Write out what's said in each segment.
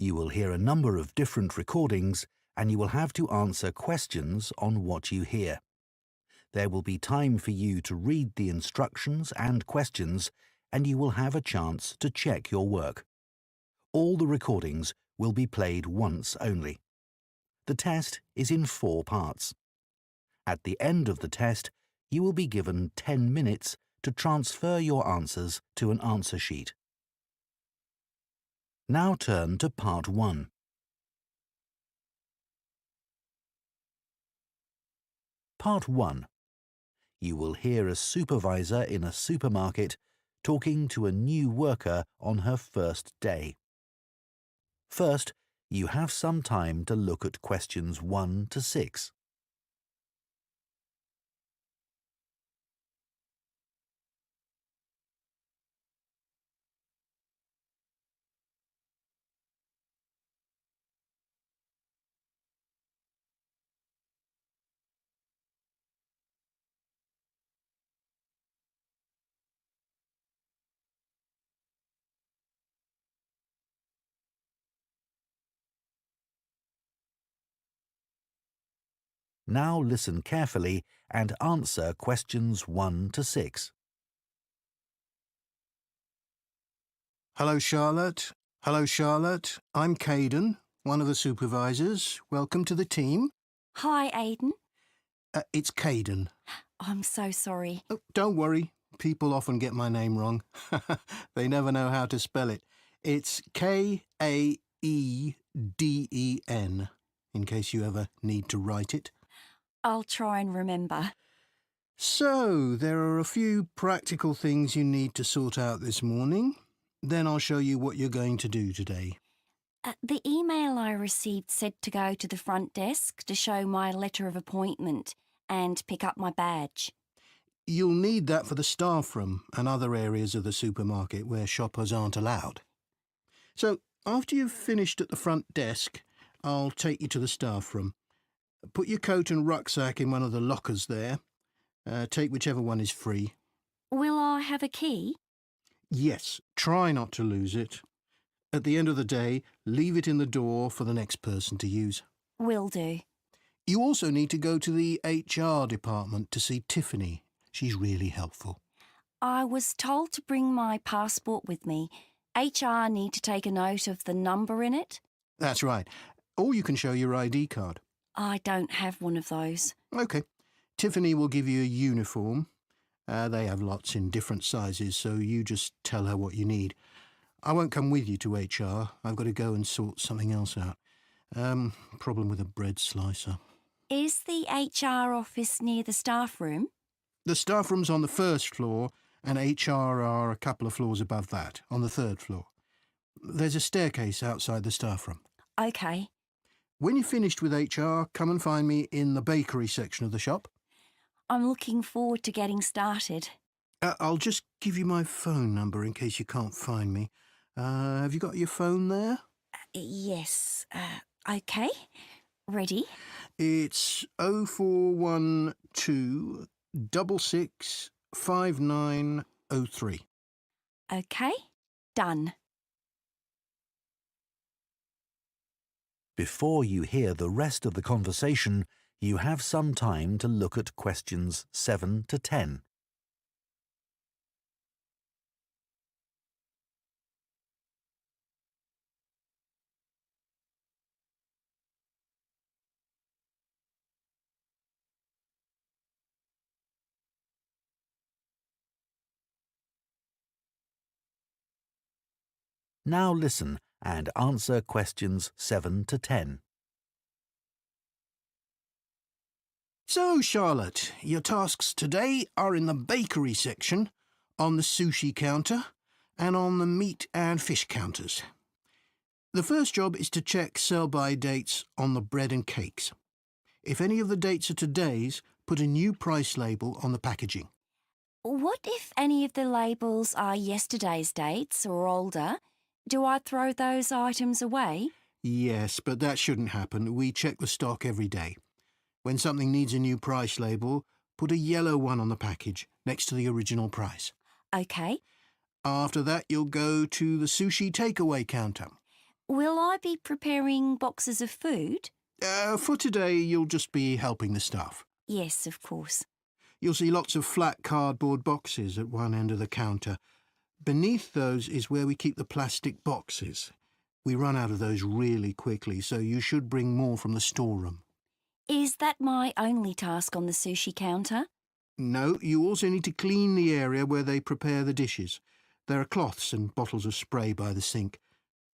You will hear a number of different recordings and you will have to answer questions on what you hear. There will be time for you to read the instructions and questions, and you will have a chance to check your work. All the recordings will be played once only. The test is in 4 parts. At the end of the test, you will be given 10 minutes to transfer your answers to an answer sheet. Now turn to Part 1. Part 1. You will hear a supervisor in a supermarket talking to a new worker on her first day. First, you have some time to look at questions 1 to 6. Now listen carefully and answer questions 1 to 6. Hello, Charlotte. Hello, Charlotte. I'm Caden, one of the supervisors. Welcome to the team. Hi, Aidan. It's Caden. I'm so sorry. Oh, don't worry. People often get my name wrong. They never know how to spell it. It's Kaeden, in case you ever need to write it. I'll try and remember. So, there are a few practical things you need to sort out this morning. Then I'll show you what you're going to do today. The email I received said to go to the front desk to show my letter of appointment and pick up my badge. You'll need that for the staff room and other areas of the supermarket where shoppers aren't allowed. So, after you've finished at the front desk, I'll take you to the staff room. Put your coat and rucksack in one of the lockers there. Take whichever one is free. Will I have a key? Yes, try not to lose it. At the end of the day, leave it in the door for the next person to use. Will do. You also need to go to the HR department to see Tiffany. She's really helpful. I was told to bring my passport with me. HR need to take a note of the number in it. That's right. Or you can show your ID card. I don't have one of those. OK. Tiffany will give you a uniform. They have lots in different sizes, so you just tell her what you need. I won't come with you to HR. I've got to go and sort something else out. Problem with a bread slicer. Is the HR office near the staff room? The staff room's on the 1st floor, and HR are a couple of floors above that, on the 3rd floor. There's a staircase outside the staff room. OK. When you're finished with HR, come and find me in the bakery section of the shop. I'm looking forward to getting started. I'll just give you my phone number in case you can't find me. Have you got your phone there? Yes. OK. Ready? It's 0412 66 5903. OK. Done. Before you hear the rest of the conversation, you have some time to look at questions 7 to 10. Now listen and answer questions 7 to 10. So, Charlotte, your tasks today are in the bakery section, on the sushi counter, and on the meat and fish counters. The first job is to check sell-by dates on the bread and cakes. If any of the dates are today's, put a new price label on the packaging. What if any of the labels are yesterday's dates or older? Do I throw those items away? Yes, but that shouldn't happen. We check the stock every day. When something needs a new price label, put a yellow one on the package next to the original price. OK. After that, you'll go to the sushi takeaway counter. Will I be preparing boxes of food? For today, you'll just be helping the staff. Yes, of course. You'll see lots of flat cardboard boxes at one end of the counter. Beneath those is where we keep the plastic boxes. We run out of those really quickly, so you should bring more from the storeroom. Is that my only task on the sushi counter? No, you also need to clean the area where they prepare the dishes. There are cloths and bottles of spray by the sink.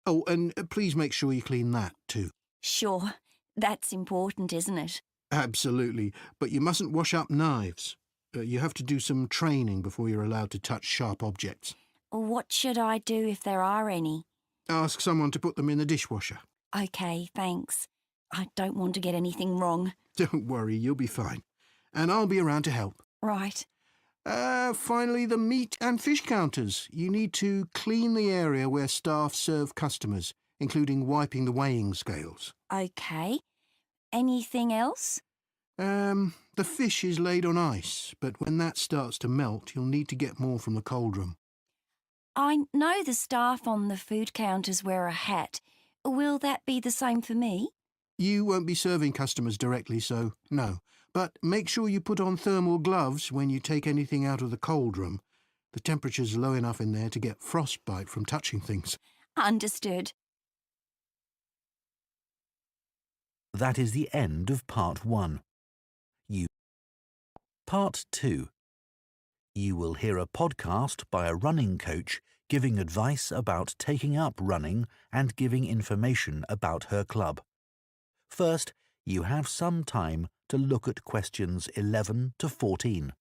Oh, and please make sure you clean that too. Sure. That's important, isn't it? Absolutely, but you mustn't wash up knives. You have to do some training before you're allowed to touch sharp objects. What should I do if there are any? Ask someone to put them in the dishwasher. OK, thanks. I don't want to get anything wrong. Don't worry, you'll be fine. And I'll be around to help. Right. Finally, the meat and fish counters. You need to clean the area where staff serve customers, including wiping the weighing scales. OK. Anything else? The fish is laid on ice, but when that starts to melt, you'll need to get more from the cold room. I know the staff on the food counters wear a hat. Will that be the same for me? You won't be serving customers directly, so no. But make sure you put on thermal gloves when you take anything out of the cold room. The temperature's low enough in there to get frostbite from touching things. Understood. That is the end of Part 1. Part 2. You will hear a podcast by a running coach giving advice about taking up running and giving information about her club. First, you have some time to look at questions 11 to 14.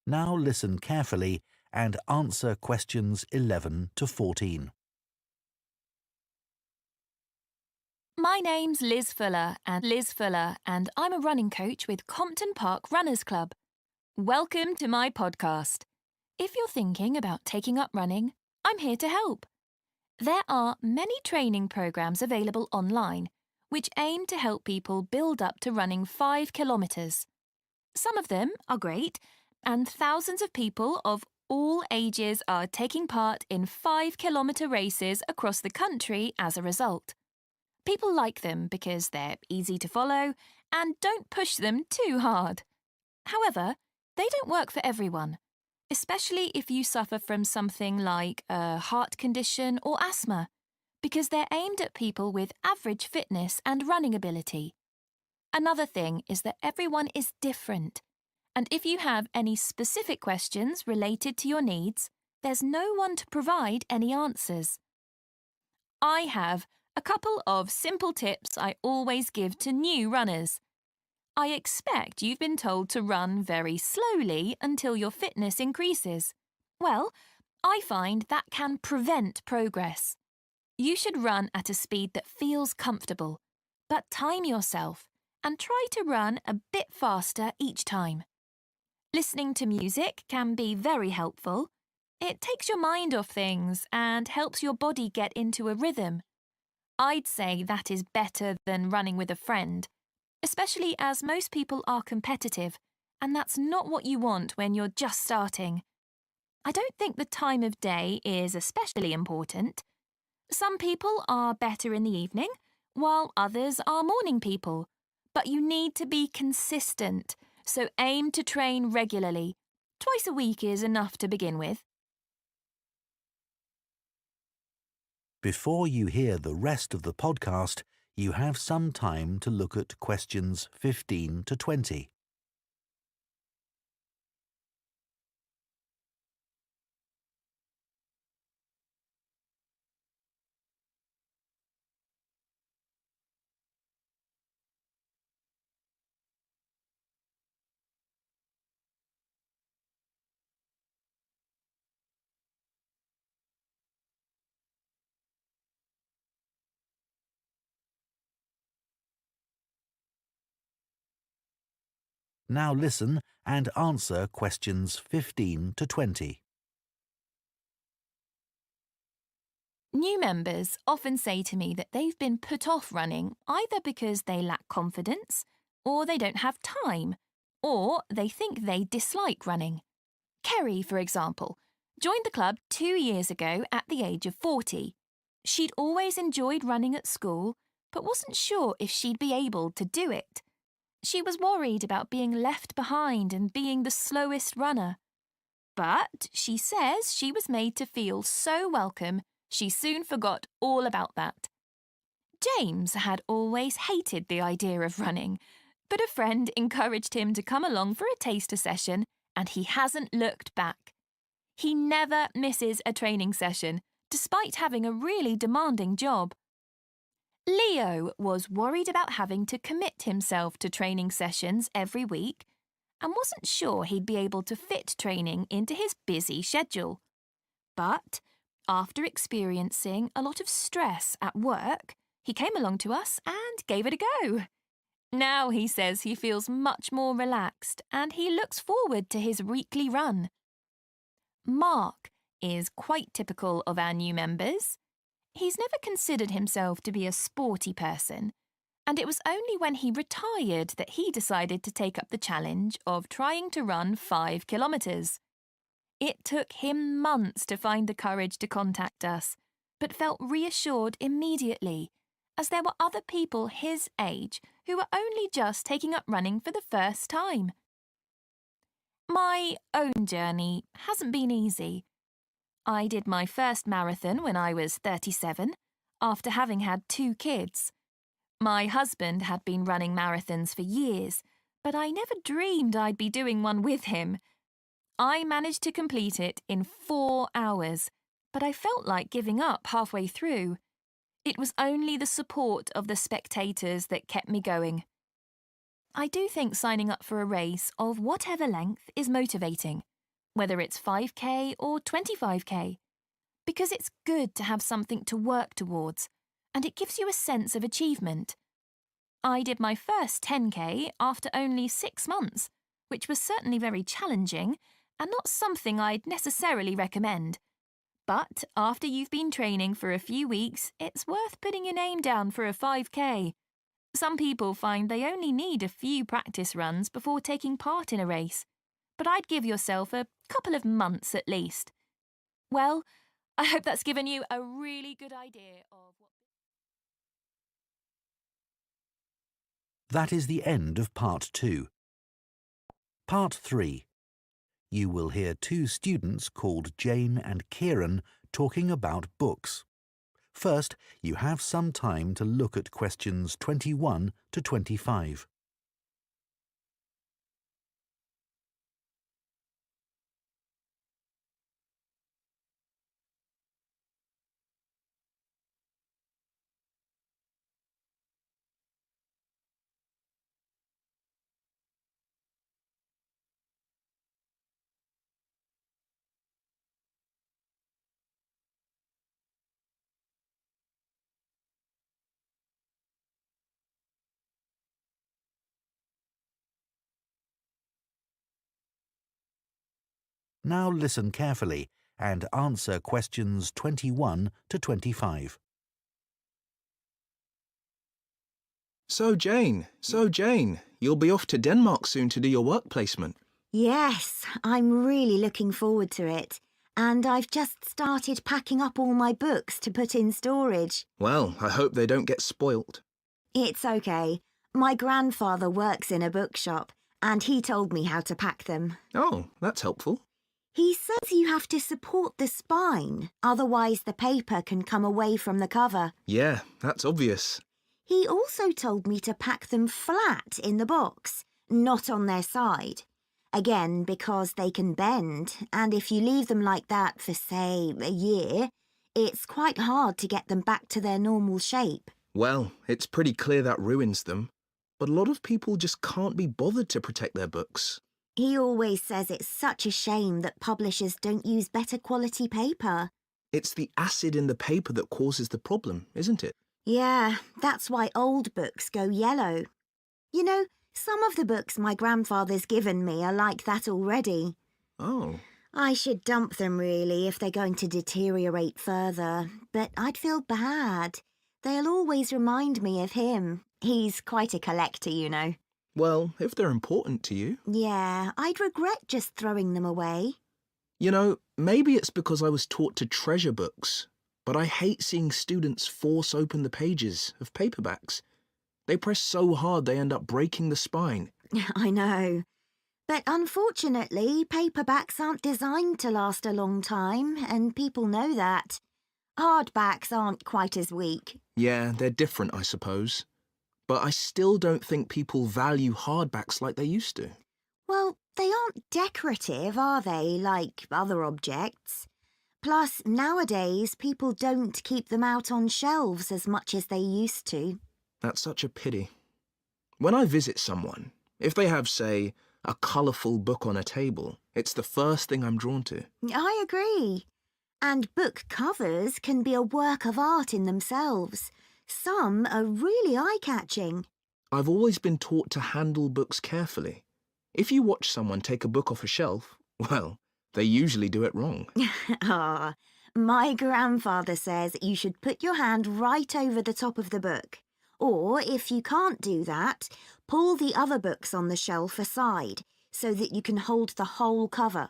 Now listen carefully and answer questions 11 to 14. My name's Liz Fuller, and I'm a running coach with Compton Park Runners Club. Welcome to my podcast. If you're thinking about taking up running, I'm here to help. There are many training programs available online, which aim to help people build up to running 5 kilometres. Some of them are great, and thousands of people of all ages are taking part in 5-kilometre races across the country as a result. People like them because they're easy to follow and don't push them too hard. However, they don't work for everyone, especially if you suffer from something like a heart condition or asthma, because they're aimed at people with average fitness and running ability. Another thing is that everyone is different, and if you have any specific questions related to your needs, there's no one to provide any answers. I have a couple of simple tips I always give to new runners. I expect you've been told to run very slowly until your fitness increases. Well, I find that can prevent progress. You should run at a speed that feels comfortable, but time yourself and try to run a bit faster each time. Listening to music can be very helpful. It takes your mind off things and helps your body get into a rhythm. I'd say that is better than running with a friend, especially as most people are competitive, and that's not what you want when you're just starting. I don't think the time of day is especially important. Some people are better in the evening, while others are morning people. But you need to be consistent, so aim to train regularly. Twice a week is enough to begin with. Before you hear the rest of the podcast, you have some time to look at questions 15 to 20. Now listen and answer questions 15 to 20. New members often say to me that they've been put off running either because they lack confidence, or they don't have time, or they think they dislike running. Kerry, for example, joined the club 2 years ago at the age of 40. She'd always enjoyed running at school, but wasn't sure if she'd be able to do it. She was worried about being left behind and being the slowest runner. But she says she was made to feel so welcome, she soon forgot all about that. James had always hated the idea of running, but a friend encouraged him to come along for a taster session, and he hasn't looked back. He never misses a training session, despite having a really demanding job. Leo was worried about having to commit himself to training sessions every week and wasn't sure he'd be able to fit training into his busy schedule. But after experiencing a lot of stress at work, he came along to us and gave it a go. Now he says he feels much more relaxed and he looks forward to his weekly run. Mark is quite typical of our new members. He's never considered himself to be a sporty person, and it was only when he retired that he decided to take up the challenge of trying to run 5 kilometres. It took him months to find the courage to contact us, but felt reassured immediately, as there were other people his age who were only just taking up running for the first time. My own journey hasn't been easy. I did my first marathon when I was 37, after having had 2 kids. My husband had been running marathons for years, but I never dreamed I'd be doing one with him. I managed to complete it in 4 hours, but I felt like giving up halfway through. It was only the support of the spectators that kept me going. I do think signing up for a race of whatever length is motivating, whether it's 5k or 25k, because it's good to have something to work towards, and it gives you a sense of achievement. I did my first 10k after only 6 months, which was certainly very challenging and not something I'd necessarily recommend. But after you've been training for a few weeks, it's worth putting your name down for a 5k. Some people find they only need a few practice runs before taking part in a race, but I'd give yourself a couple of months at least. Well, I hope that's given you a really good idea of what... That is the end of Part 2. Part 3. You will hear 2 students called Jane and Kieran talking about books. First, you have some time to look at questions 21 to 25. Now listen carefully and answer questions 21 to 25. So Jane, you'll be off to Denmark soon to do your work placement. Yes, I'm really looking forward to it. And I've just started packing up all my books to put in storage. Well, I hope they don't get spoilt. It's okay. My grandfather works in a bookshop, and he told me how to pack them. Oh, that's helpful. He says you have to support the spine, otherwise the paper can come away from the cover. Yeah, that's obvious. He also told me to pack them flat in the box, not on their side. Again, because they can bend, and if you leave them like that for, say, a year, it's quite hard to get them back to their normal shape. Well, it's pretty clear that ruins them. But a lot of people just can't be bothered to protect their books. He always says it's such a shame that publishers don't use better quality paper. It's the acid in the paper that causes the problem, isn't it? Yeah, that's why old books go yellow. You know, some of the books my grandfather's given me are like that already. Oh. I should dump them really if they're going to deteriorate further, but I'd feel bad. They'll always remind me of him. He's quite a collector, you know. Well, if they're important to you. Yeah, I'd regret just throwing them away. You know, maybe it's because I was taught to treasure books, but I hate seeing students force open the pages of paperbacks. They press so hard they end up breaking the spine. I know. But unfortunately, paperbacks aren't designed to last a long time, and people know that. Hardbacks aren't quite as weak. Yeah, they're different, I suppose. But I still don't think people value hardbacks like they used to. Well, they aren't decorative, are they, like other objects? Plus, nowadays, people don't keep them out on shelves as much as they used to. That's such a pity. When I visit someone, if they have, say, a colourful book on a table, it's the first thing I'm drawn to. I agree. And book covers can be a work of art in themselves. Some are really eye-catching. I've always been taught to handle books carefully. If you watch someone take a book off a shelf, well, they usually do it wrong. Ah, my grandfather says you should put your hand right over the top of the book. Or, if you can't do that, pull the other books on the shelf aside so that you can hold the whole cover.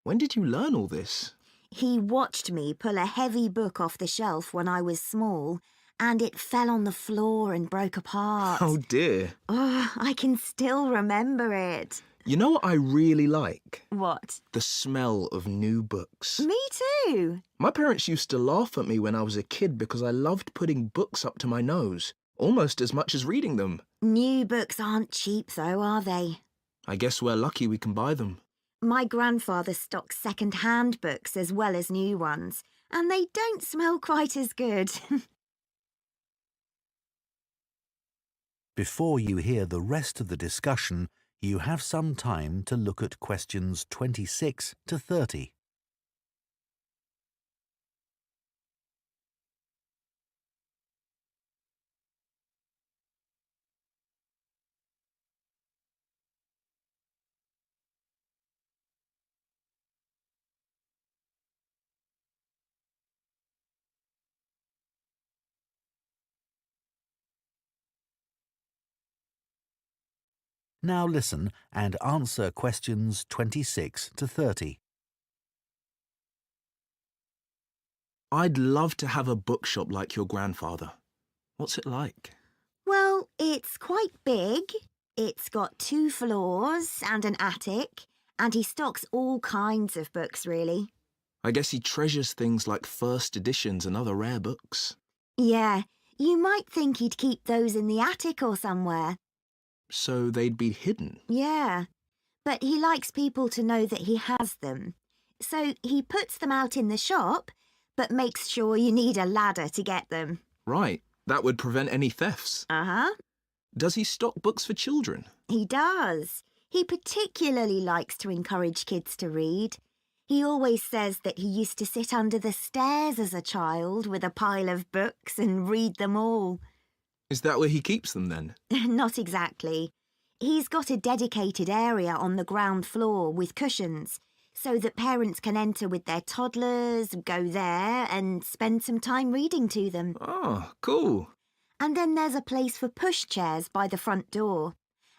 When did you learn all this? He watched me pull a heavy book off the shelf when I was small, and it fell on the floor and broke apart. Oh dear. Oh, I can still remember it. You know what I really like? What? The smell of new books. Me too. My parents used to laugh at me when I was a kid because I loved putting books up to my nose, almost as much as reading them. New books aren't cheap though, are they? I guess we're lucky we can buy them. My grandfather stocks second-hand books as well as new ones, and they don't smell quite as good. Before you hear the rest of the discussion, you have some time to look at questions 26 to 30. Now listen and answer questions 26 to 30. I'd love to have a bookshop like your grandfather. What's it like? Well, it's quite big. It's got 2 floors and an attic, and he stocks all kinds of books, really. I guess he treasures things like first editions and other rare books. Yeah, you might think he'd keep those in the attic or somewhere. So they'd be hidden. Yeah, but he likes people to know that he has them. So he puts them out in the shop, but makes sure you need a ladder to get them. Right, that would prevent any thefts. Uh-huh. Does he stock books for children? He does. He particularly likes to encourage kids to read. He always says that he used to sit under the stairs as a child with a pile of books and read them all. Is that where he keeps them then? Not exactly. He's got a dedicated area on the ground floor with cushions, so that parents can enter with their toddlers, go there and spend some time reading to them. Oh, cool. And then there's a place for pushchairs by the front door,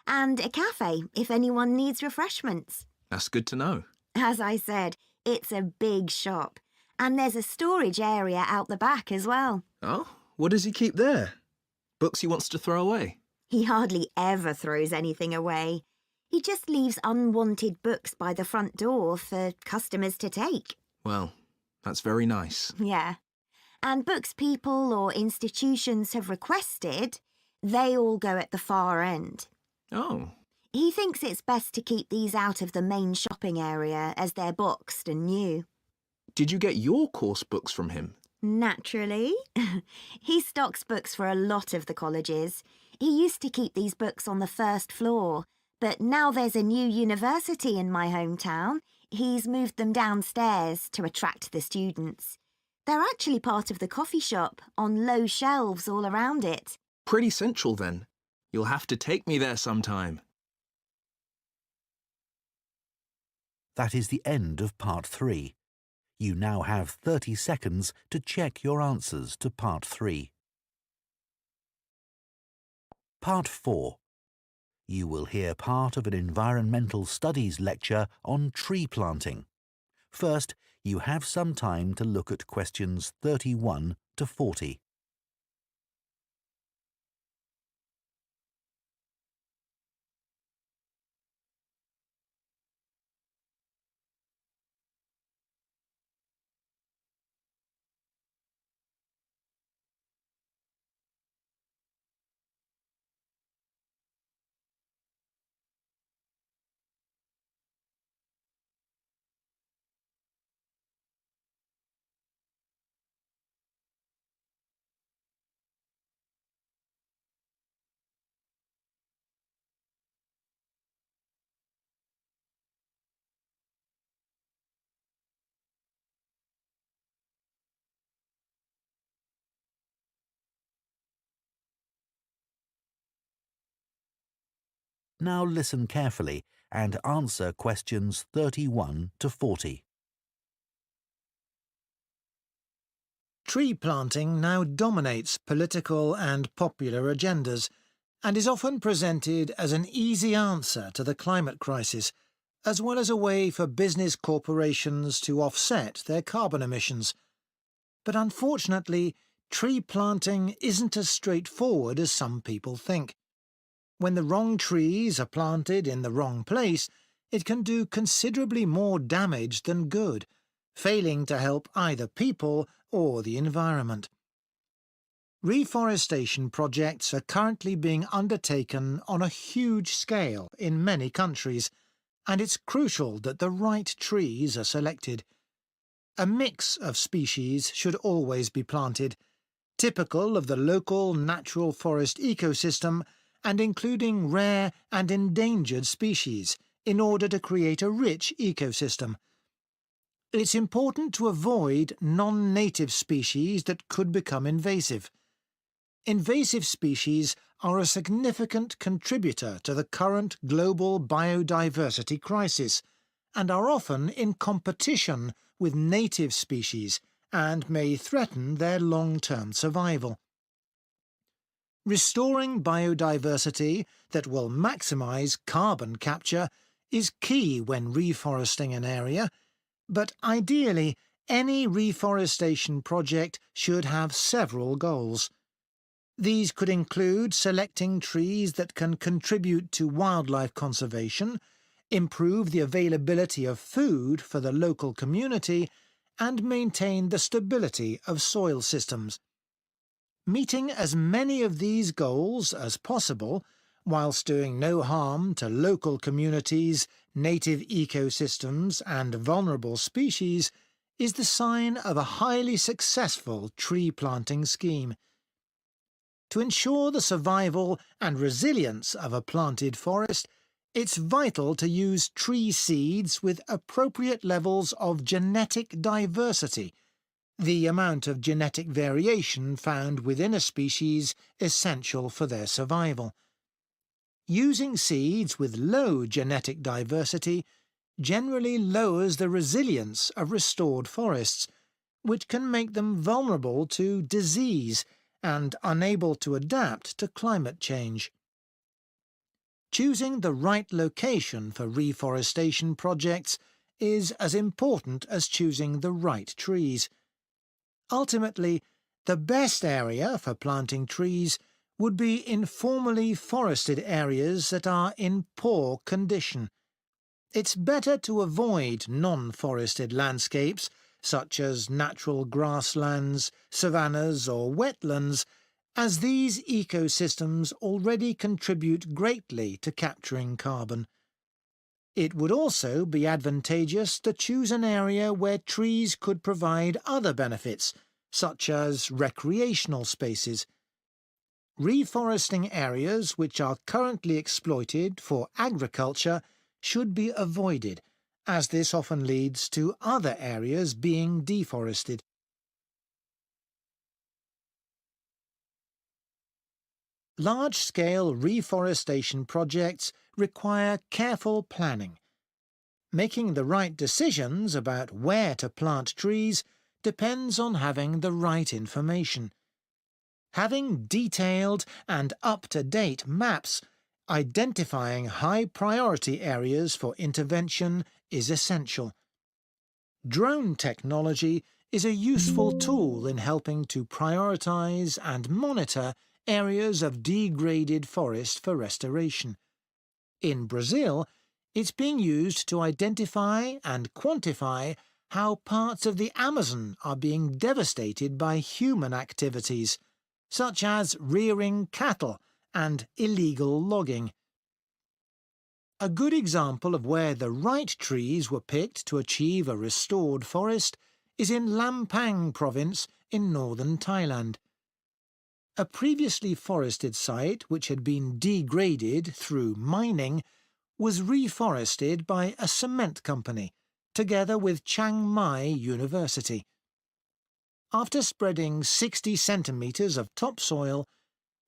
and a cafe if anyone needs refreshments. That's good to know. As I said, it's a big shop, and there's a storage area out the back as well. Oh, what does he keep there? Books he wants to throw away? He hardly ever throws anything away. He just leaves unwanted books by the front door for customers to take. Well, that's very nice. Yeah. And books people or institutions have requested, they all go at the far end. Oh. He thinks it's best to keep these out of the main shopping area as they're boxed and new. Did you get your course books from him? Naturally. He stocks books for a lot of the colleges. He used to keep these books on the first floor, but now there's a new university in my hometown. He's moved them downstairs to attract the students. They're actually part of the coffee shop, on low shelves all around it. Pretty central then. You'll have to take me there sometime. That is the end of Part 3. You now have 30 seconds to check your answers to Part 3. Part 4. You will hear part of an environmental studies lecture on tree planting. First, you have some time to look at questions 31 to 40. Now listen carefully and answer questions 31 to 40. Tree planting now dominates political and popular agendas and is often presented as an easy answer to the climate crisis, as well as a way for business corporations to offset their carbon emissions. But unfortunately, tree planting isn't as straightforward as some people think. When the wrong trees are planted in the wrong place, it can do considerably more damage than good, failing to help either people or the environment. Reforestation projects are currently being undertaken on a huge scale in many countries, and it's crucial that the right trees are selected. A mix of species should always be planted, typical of the local natural forest ecosystem and including rare and endangered species, in order to create a rich ecosystem. It's important to avoid non-native species that could become invasive. Invasive species are a significant contributor to the current global biodiversity crisis and are often in competition with native species and may threaten their long-term survival. Restoring biodiversity that will maximise carbon capture is key when reforesting an area, but ideally any reforestation project should have several goals. These could include selecting trees that can contribute to wildlife conservation, improve the availability of food for the local community, and maintain the stability of soil systems. Meeting as many of these goals as possible, whilst doing no harm to local communities, native ecosystems and vulnerable species, is the sign of a highly successful tree planting scheme. To ensure the survival and resilience of a planted forest, it's vital to use tree seeds with appropriate levels of genetic diversity, the amount of genetic variation found within a species essential for their survival. Using seeds with low genetic diversity generally lowers the resilience of restored forests, which can make them vulnerable to disease and unable to adapt to climate change. Choosing the right location for reforestation projects is as important as choosing the right trees. Ultimately, the best area for planting trees would be informally forested areas that are in poor condition. It's better to avoid non-forested landscapes, such as natural grasslands, savannas or wetlands, as these ecosystems already contribute greatly to capturing carbon. It would also be advantageous to choose an area where trees could provide other benefits, such as recreational spaces. Reforesting areas which are currently exploited for agriculture should be avoided, as this often leads to other areas being deforested. Large-scale reforestation projects require careful planning. Making the right decisions about where to plant trees depends on having the right information. Having detailed and up-to-date maps identifying high-priority areas for intervention is essential. Drone technology is a useful tool in helping to prioritise and monitor areas of degraded forest for restoration. In Brazil, it's being used to identify and quantify how parts of the Amazon are being devastated by human activities, such as rearing cattle and illegal logging. A good example of where the right trees were picked to achieve a restored forest is in Lampang province in northern Thailand. A previously forested site which had been degraded through mining was reforested by a cement company, together with Chiang Mai University. After spreading 60 centimetres of topsoil,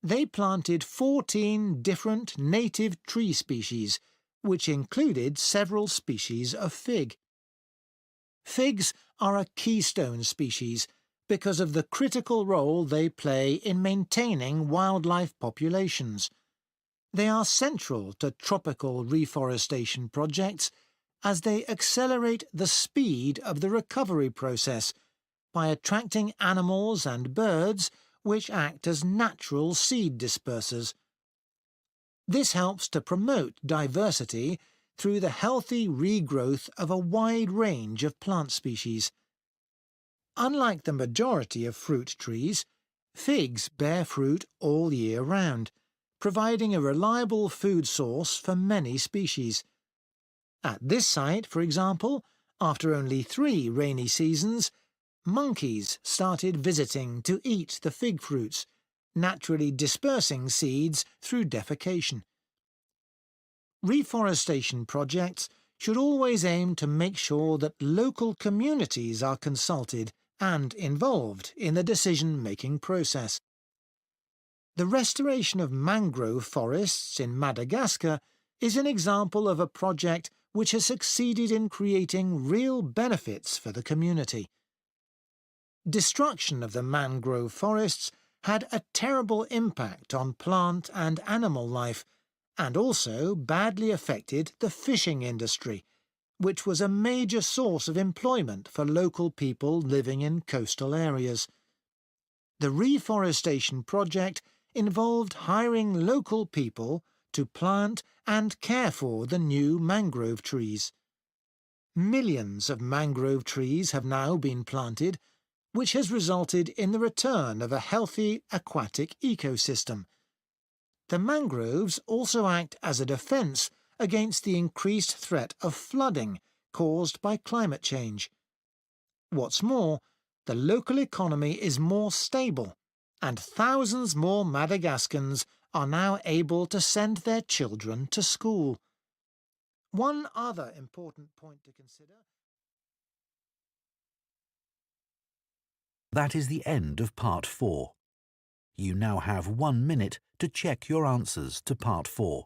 they planted 14 different native tree species, which included several species of fig. Figs are a keystone species because of the critical role they play in maintaining wildlife populations. They are central to tropical reforestation projects as they accelerate the speed of the recovery process by attracting animals and birds which act as natural seed dispersers. This helps to promote diversity through the healthy regrowth of a wide range of plant species. Unlike the majority of fruit trees, figs bear fruit all year round, providing a reliable food source for many species. At this site, for example, after only 3 rainy seasons, monkeys started visiting to eat the fig fruits, naturally dispersing seeds through defecation. Reforestation projects should always aim to make sure that local communities are consulted and involved in the decision-making process. The restoration of mangrove forests in Madagascar is an example of a project which has succeeded in creating real benefits for the community. Destruction of the mangrove forests had a terrible impact on plant and animal life, and also badly affected the fishing industry, which was a major source of employment for local people living in coastal areas. The reforestation project involved hiring local people to plant and care for the new mangrove trees. Millions of mangrove trees have now been planted, which has resulted in the return of a healthy aquatic ecosystem. The mangroves also act as a defence against the increased threat of flooding caused by climate change. What's more, the local economy is more stable, and thousands more Madagascans are now able to send their children to school. One other important point to consider. That is the end of Part 4. You now have 1 minute to check your answers to Part 4.